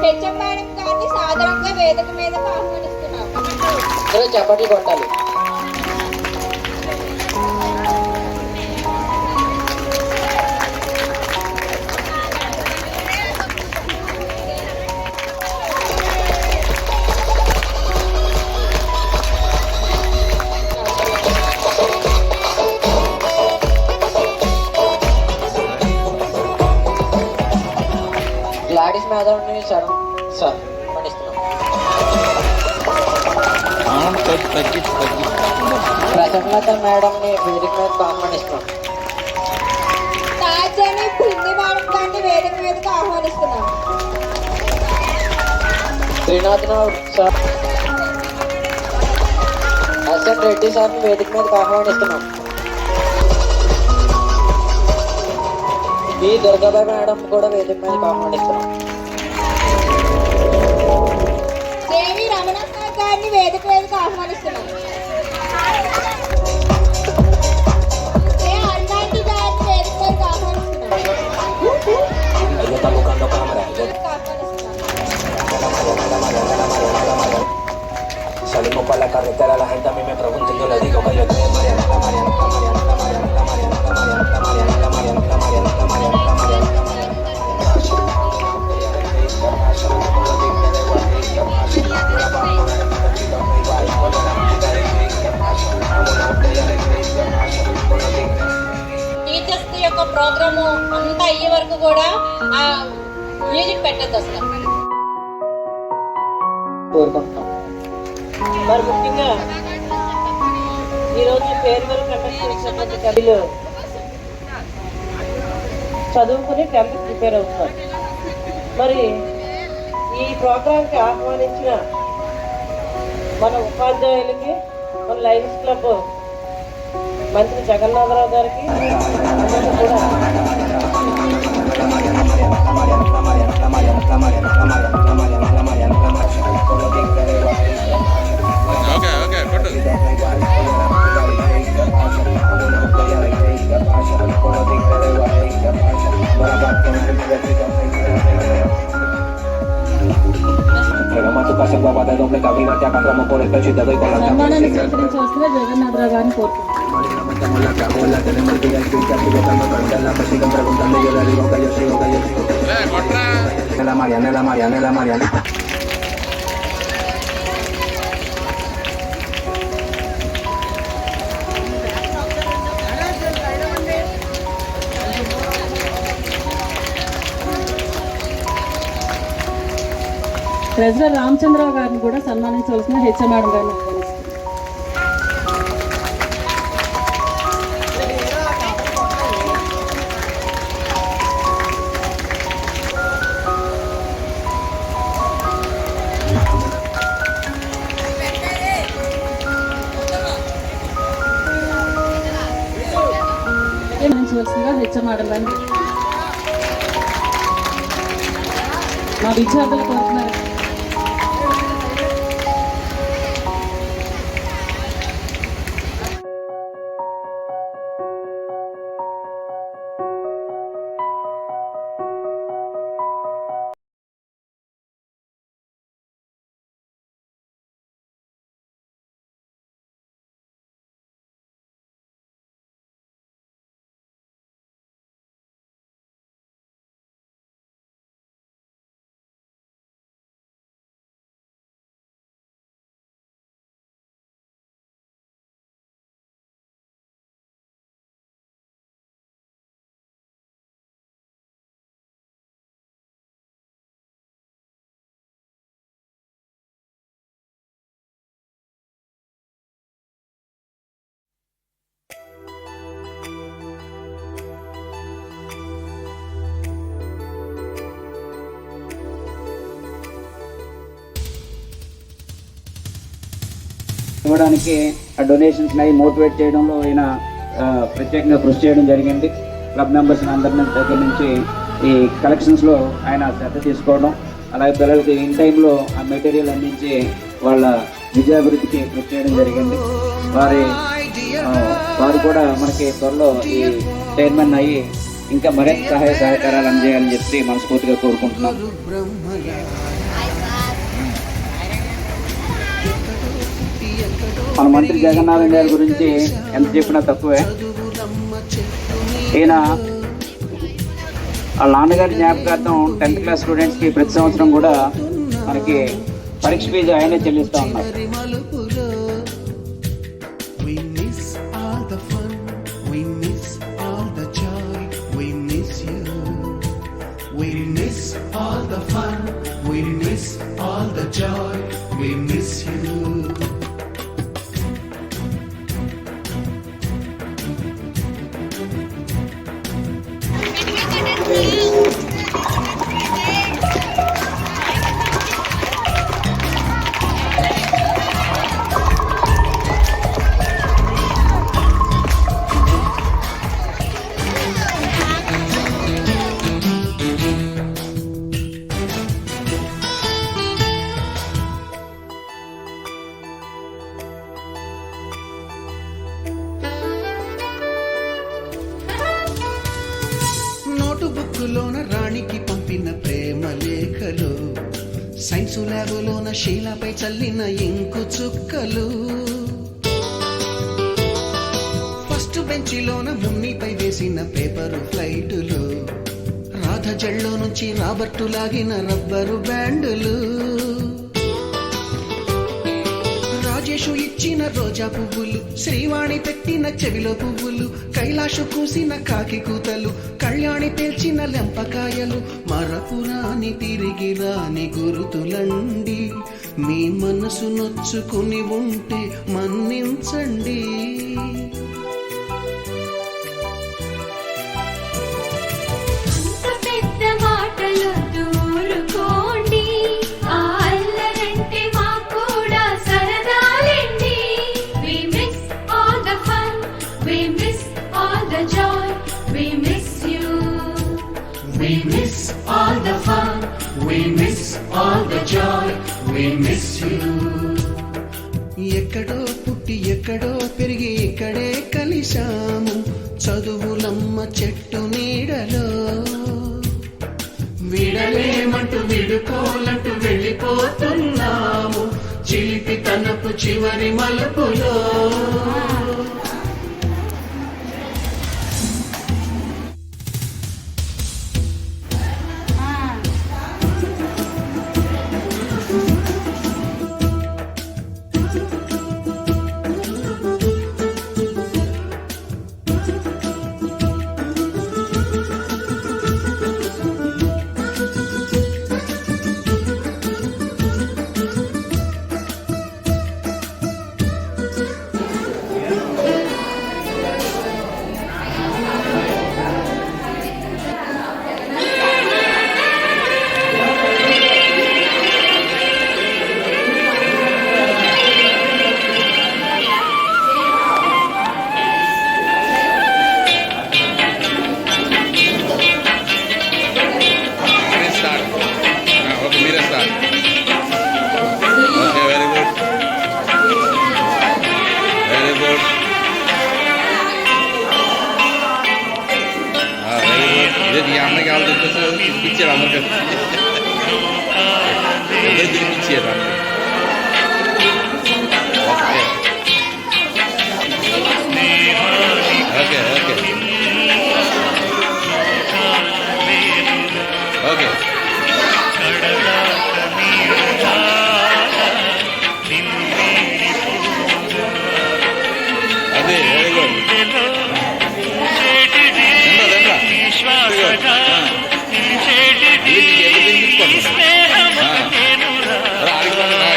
HM madam గారిని సాధారణంగా వేదిక మీదకు ఆహ్వానిస్తున్నాం. చప్పట్లు కొట్టాలి. గ్లాడిస్ మేధావిని ప్రసన్నత మేడంని వేదిక మీదకు ఆహ్వానిస్తున్నాం. తాజాని హిందీ మేడం గారిని వేదిక మీదకు ఆహ్వానిస్తున్నాం. శ్రీనాథ్ సార్ ఎస్ఎన్ రెడ్డి సార్ని వేదిక మీదకు ఆహ్వానిస్తున్నాం. ఈ దుర్గాబాయ్ మేడం కూడా వేదిక మీదకి ఆహ్వానిస్తున్నాం. దేవి రమణమ్మ గారిని వేదిక మీదకి ఆహ్వానిస్తున్నాం. అన్నాటి గారిని వేదిక మీదకి ఆహ్వానిస్తున్నాం. Salimos para la carretera, la gente a mí me pregunta y yo le digo que yo estoy Mariana, la Mariana, la Mariana, la Mariana, la Mariana, la Mariana, la Mariana, la Mariana, la Mariana, la Mariana, la Mariana, la Mariana. Teachers యొక్క programme అంతా అయ్యే వరకు కూడా ఆ music పెట్టద్దు అసలు. కోరుకుంటున్నాం. మరి ముఖ్యంగా ఈరోజు ఫేర్వెల్ కండక్ట్ చేసినటువంటి కవిలు చదువుకుని 10th ప్రిపేర్ అవుతున్నారు. మరి ఈ ప్రోగ్రాంకి ఆహ్వానించిన మన ఉపాధ్యాయులకి, మన లయన్స్ క్లబ్ మంత్రి జగన్నాథరావు గారికి కూడా జగన్నాథరావు గారిని Mariana. ట్రెజరర్ రామచంద్రరావు గారిని కూడా సన్మానించవలసిన హెచ్ఎం మేడం గారిని ఆహ్వానించవలసిందిగా హెచ్ఎం మేడం గారిని మా విద్యార్థులు కోరుతున్నారు. ఇవ్వడానికి ఆ డొనేషన్స్ అవి మోటివేట్ చేయడంలో ఆయన ప్రత్యేకంగా కృషి చేయడం జరిగింది. క్లబ్ మెంబర్స్ అందరి దగ్గర నుంచి ఈ కలెక్షన్స్లో ఆయన శ్రద్ధ తీసుకోవడం, అలాగే పిల్లలకి ఇన్ టైంలో ఆ మెటీరియల్ అందించి వాళ్ళ విద్యాభివృద్ధికి కృషి చేయడం జరిగింది. వారు కూడా మనకి త్వరలో ఈ చైర్మన్ అయ్యి ఇంకా మరింత సహాయ సహకారాలు అందజేయాలని చెప్పి మనస్ఫూర్తిగా కోరుకుంటున్నాం. మన మంత్రి జగన్నాథన్ గారి గురించి ఎంత చెప్పినా తక్కువే. ఈయన వాళ్ళ నాన్నగారి జ్ఞాపకార్థం 10th క్లాస్ స్టూడెంట్స్కి ప్రతి సంవత్సరం కూడా మనకి పరీక్ష ఫీజు ఆయనే చెల్లిస్తూ ఉన్నారు. బుక్కులోన రాణికి పంపిన ప్రేమ లేఖలు, సైన్సు ల్యాబులోన శీలపై చల్లిన ఇంకు చుక్కలు, ఫస్ట్ బెంచిలోన మున్నిపై వేసిన పేపరు ఫ్లైటులు, రాధ జల్లో నుంచి రాబర్టు లాగిన రబ్బరు బ్యాండులు, రాజేషు ఇచ్చిన రోజా పువ్వులు, శ్రీవాణి పెట్టిన చెవిలో పువ్వులు, కైలాషు కూసిన కాకి కూతలు, కళ్యాణి పేల్చిన లెంపకాయలు, మరపురాని తిరిగి రాని గురుతులండి. మీ మనసు నొచ్చుకుని ఉంటే మన్నించండి. ఎక్కడో పుట్టి ఎక్కడో పెరిగి ఇక్కడే కలిశాము, చదువులమ్మ చెట్టు నీడలో. విడలేమంటూ విడుకోలంటూ వెళ్ళిపోతున్నాము, చిలిపి తనపు చివరి మలుపులో. అన్నకి వాళ్ళు తినిపిస్తారు, తినిపించారు అందరికి, అందరూ తినిపించారు అన్నకి. Okay okay okay okay. అదే వెరీ గుడ్. ఆడికి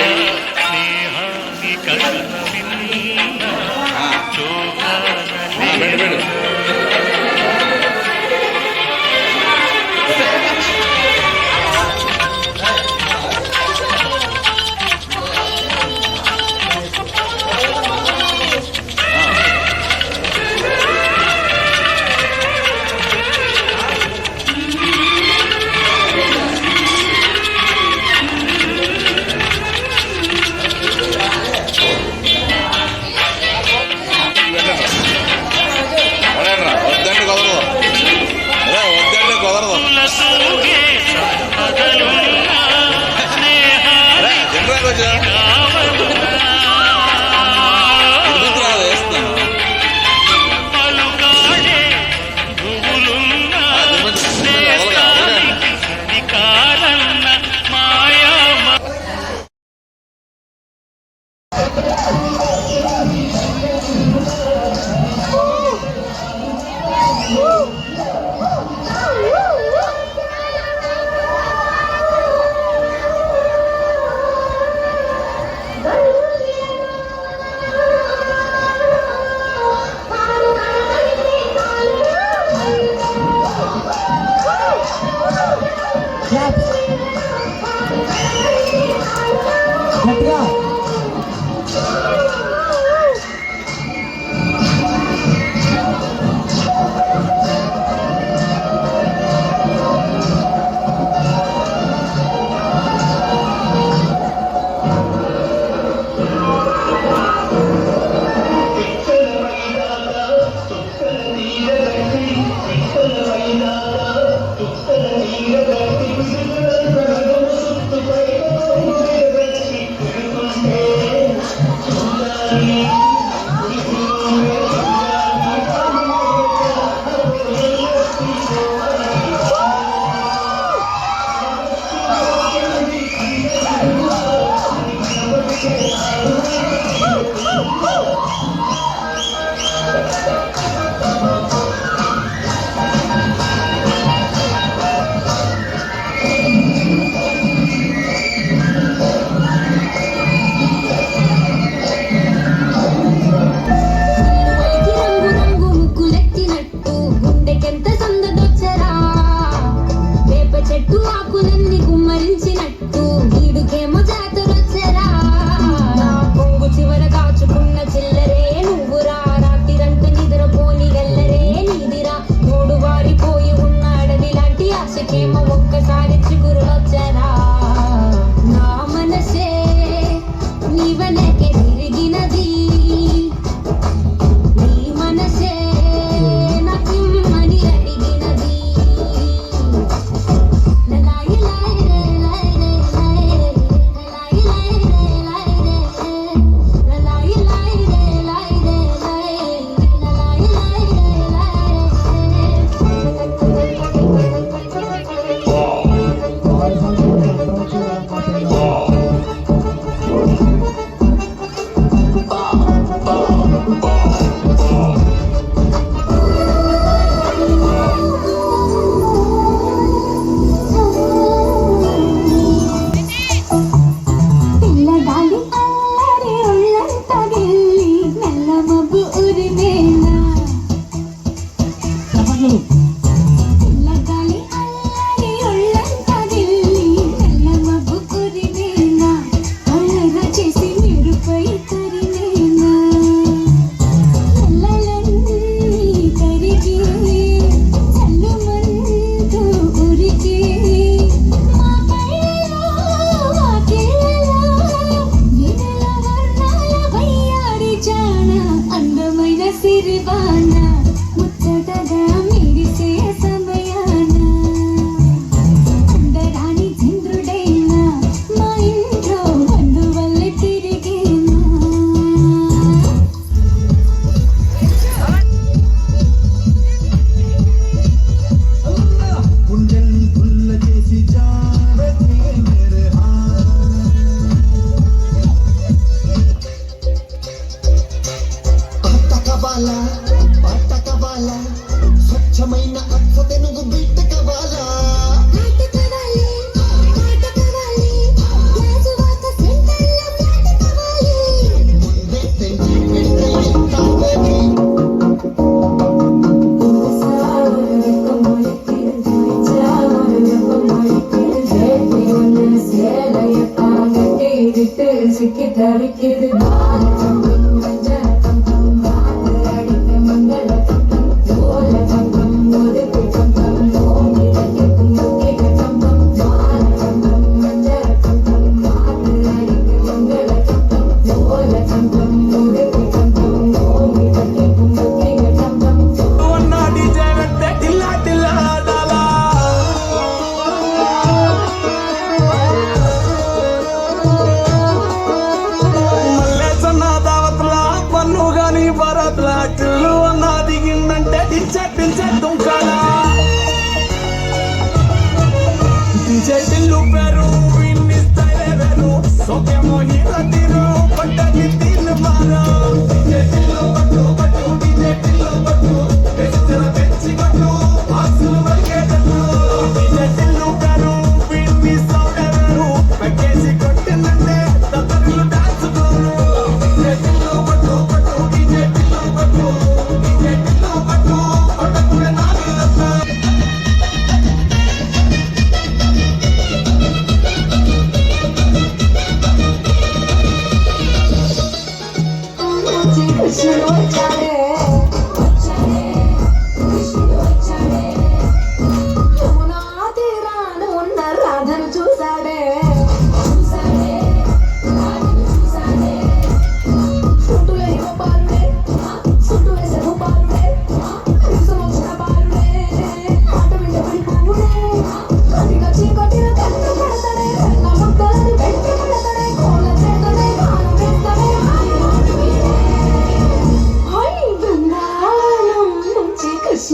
Let's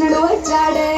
కృష్ణుడు వచ్చాడే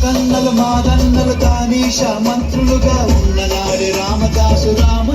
కన్నలు మాదన్నలు తానీష మంత్రులుగా ఉన్ననాడు రామదాసు రాము